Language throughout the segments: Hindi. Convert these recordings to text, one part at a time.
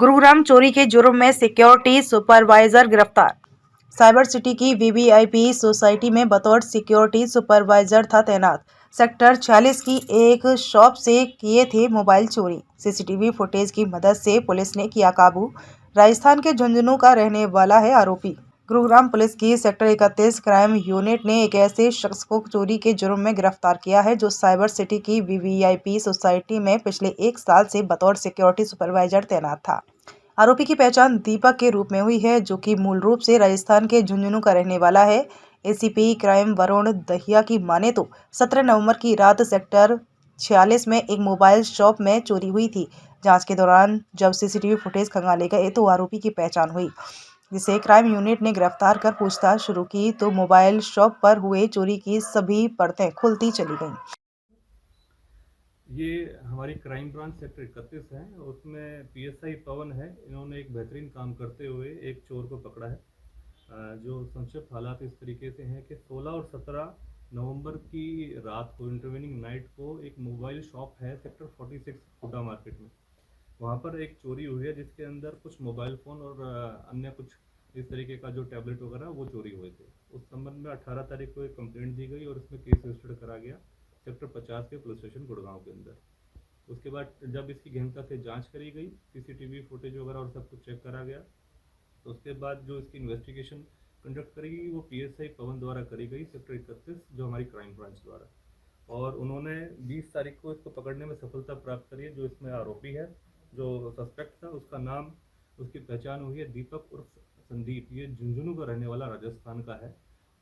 गुरुग्राम चोरी के जुर्म में सिक्योरिटी सुपरवाइजर गिरफ्तार। साइबर सिटी की वीवीआईपी सोसाइटी में बतौर सिक्योरिटी सुपरवाइजर था तैनात। सेक्टर 46 की एक शॉप से किए थे मोबाइल चोरी। सीसीटीवी फुटेज की मदद से पुलिस ने किया काबू। राजस्थान के झुंझुनू का रहने वाला है आरोपी। गुरुग्राम पुलिस की सेक्टर 31 क्राइम यूनिट ने एक ऐसे शख्स को चोरी के जुर्म में गिरफ्तार किया है जो साइबर सिटी की वीवीआईपी सोसाइटी में पिछले 1 साल से बतौर सिक्योरिटी सुपरवाइजर तैनात था। आरोपी की पहचान दीपक के रूप में हुई है, जो कि मूल रूप से राजस्थान के झुंझुनू का रहने वाला है। एसीपी क्राइम वरुण दहिया की माने तो 17 नवंबर की रात सेक्टर 46 में एक मोबाइल शॉप में चोरी हुई थी। जांच के दौरान जब सीसीटीवी फुटेज खंगाले गए तो आरोपी की पहचान हुई, जिसे क्राइम यूनिट ने गिरफ्तार कर पूछताछ शुरू की तो मोबाइल शॉप पर हुए चोरी की सभी परतें खुलती चली गईं। ये हमारी क्राइम ब्रांच सेक्टर 31 है। उसमें पीएसआई पवन है। इन्होंने एक बेहतरीन काम करते हुए एक चोर को पकड़ा है। जो संक्षिप्त हालात इस तरीके से हैं कि 16 और 17 नवंबर की रात को, इंटरवेनिंग नाइट को, एक मोबाइल शॉप है सेक्टर 46 हुडा मार्केट में। वहाँ पर एक चोरी हुई है जिसके अंदर कुछ मोबाइल फ़ोन और अन्य कुछ इस तरीके का जो टैबलेट वगैरह वो चोरी हुए थे। उस संबंध में 18 तारीख को एक कंप्लेंट दी गई और इसमें केस रजिस्टर्ड करा गया सेक्टर 50 के पुलिस स्टेशन गुड़गांव के अंदर। उसके बाद जब इसकी गहनता से जांच करी गई, सीसीटीवी फुटेज वगैरह और सब कुछ चेक करा गया, तो उसके बाद जो इसकी इन्वेस्टिगेशन कंडक्ट करी गई वो पीएसआई पवन द्वारा करी गई सेक्टर 31, जो हमारी क्राइम ब्रांच द्वारा। और उन्होंने 20 तारीख को इसको पकड़ने में सफलता प्राप्त करी है। जो इसमें आरोपी है, जो सस्पेक्ट था, उसका नाम, उसकी पहचान हुई है दीपक उर्फ संदीप। ये झुंझुनू का रहने वाला राजस्थान का है।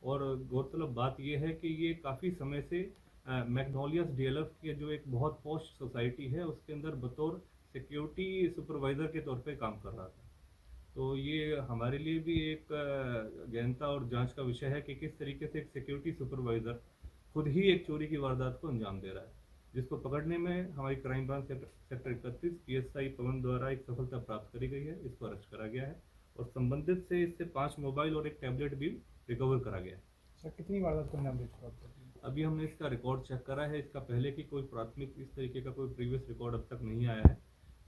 और गौरतलब बात यह है कि ये काफ़ी समय से मैग्नोलियस डीएलएफ की जो एक बहुत पॉश सोसाइटी है उसके अंदर बतौर सिक्योरिटी सुपरवाइज़र के तौर पे काम कर रहा था। तो ये हमारे लिए भी एक गहनता और जांच का विषय है कि किस तरीके से एक सिक्योरिटी सुपरवाइज़र खुद ही एक चोरी की वारदात को अंजाम दे रहा है, जिसको पकड़ने में हमारी क्राइम ब्रांच सेक्टर 31 पीएसआई पवन द्वारा एक सफलता प्राप्त करी गई है। इसको अरेस्ट करा गया है और संबंधित से इससे 5 मोबाइल और एक टैबलेट भी रिकवर करा गया है। सर, कितनी वारदात को अंजाम दे चुका है? अभी हमने इसका रिकॉर्ड चेक करा है। इसका पहले की कोई प्राथमिक इस तरीके का कोई प्रीवियस रिकॉर्ड अब तक नहीं आया है।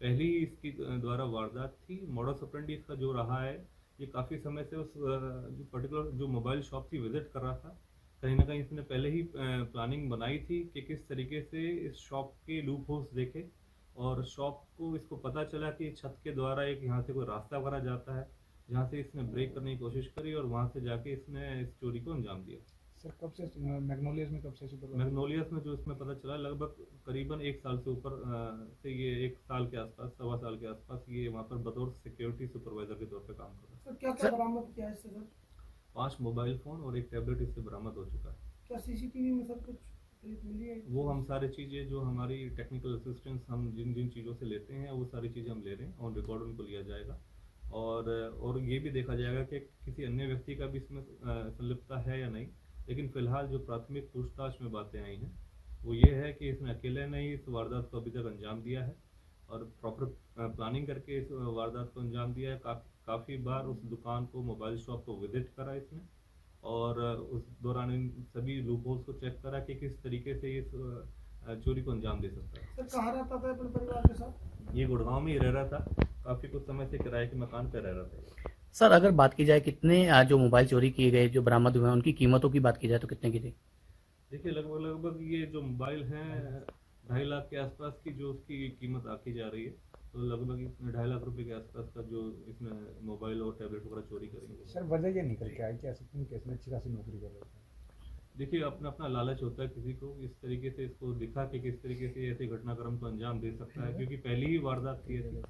पहली इसकी द्वारा वारदात थी। मॉडस ऑपरेंडी इसका जो रहा है, ये काफ़ी समय से उस जो पर्टिकुलर जो मोबाइल शॉप थी विजिट कर रहा था। कहीं ना कहीं इसने पहले ही प्लानिंग बनाई थी कि किस तरीके से इस शॉप के लूप होल्स देखे, और शॉप को इसको पता चला कि छत के द्वारा एक यहाँ से कोई रास्ता वगैरह जाता है, जहाँ से इसने ब्रेक करने की कोशिश करी और वहाँ से जाके इसने इस चोरी को अंजाम दिया। सर, कब से मैग्नोलियस में, कब से सुपरवाइजर? मैग्नोलियस में जो इसमें पता चला, लगभग करीबन 1 साल से ऊपर से, ये 1 साल के आसपास, 1.25 साल के आसपास ये वहाँ पर बतौर सिक्योरिटी सुपरवाइजर के तौर पे काम कर रहा है। सर, क्या क्या बरामद किया है इससे सर? 5 मोबाइल फ़ोन और एक टैबलेट इससे बरामद हो चुका है। क्या सीसीटीवी में सर कुछ मिली है? वो हम सारी चीज़ें जो हमारी टेक्निकल असिस्टेंस हम जिन जिन चीज़ों से लेते हैं वो सारी चीज़ें हम ले रहे हैं, ऑन रिकॉर्ड उनको लिया जाएगा। और ये भी देखा जाएगा कि किसी अन्य व्यक्ति का भी इसमें संलिप्तता है या नहीं। लेकिन फिलहाल जो प्राथमिक पूछताछ में बातें आई हैं वो ये है कि इसने अकेले ने ही इस वारदात को अभी तक अंजाम दिया है और प्रॉपर प्लानिंग करके इस वारदात को अंजाम दिया है। काफ़ी बार उस दुकान को, मोबाइल शॉप को विजिट करा इसने, और उस दौरान इन सभी लूप होल्स को चेक करा कि किस तरीके से इस चोरी को अंजाम दे सकता है। सर, कहाँ रहता था अपने परिवार के साथ? ये गुड़गांव में ही रह रहा था। काफ़ी कुछ समय से किराए के मकान पर रह रहा था। सर, अगर बात की जाए कितने जो मोबाइल चोरी किए गए, जो बरामद हुए हैं, उनकी कीमतों की बात की जाए तो कितने की थी? देखिए, लगभग ये जो मोबाइल हैं 2.5 लाख के आसपास की जो उसकी कीमत आकी जा रही है। तो लगभग 2.5 लाख रुपए के आसपास का जो इसमें मोबाइल और टैबलेट वगैरह चोरी करेंगे। सर, वजह ये निकल के आई कि ऐसे क्यों केस में अच्छी खासी नौकरी कर रहे थे? देखिए, अपना अपना लालच होता है किसी को, इस तरीके से इसको दिखा कि किस तरीके से ऐसे घटनाक्रम को अंजाम दे सकता है, क्योंकि पहली ही वारदात थी ऐसी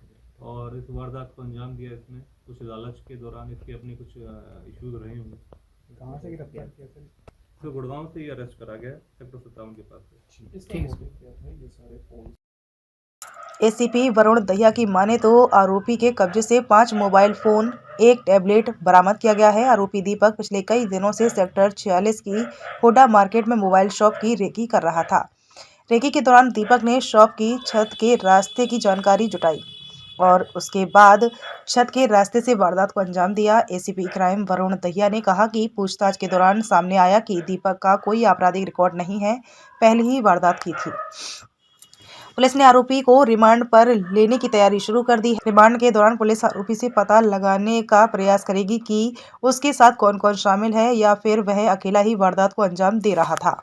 और इस वारदात को अंजाम दिया इसने कुछ लालच के दौरान। इसके अपने कुछ इश्यूज रहे होंगे। कहाँ से गिरफ्तार किया सर? तो गुड़गांव से ही अरेस्ट करा गया सेक्टर 57 के पास से। ठीक है। एसीपी वरुण दहिया की माने तो आरोपी के कब्जे से 5 मोबाइल फोन, एक टैबलेट बरामद किया गया है। आरोपी दीपक पिछले कई दिनों से सेक्टर 46 की हुडा मार्केट में मोबाइल शॉप की रेकी कर रहा था। रेकी के दौरान दीपक ने शॉप की छत के रास्ते की जानकारी जुटाई और उसके बाद छत के रास्ते से वारदात को अंजाम दिया। एसीपी क्राइम वरुण दहिया ने कहा कि पूछताछ के दौरान सामने आया कि दीपक का कोई आपराधिक रिकॉर्ड नहीं है, पहले ही वारदात की थी। पुलिस ने आरोपी को रिमांड पर लेने की तैयारी शुरू कर दी है। रिमांड के दौरान पुलिस आरोपी से पता लगाने का प्रयास करेगी कि उसके साथ कौन-कौन शामिल है या फिर वह अकेला ही वारदात को अंजाम दे रहा था।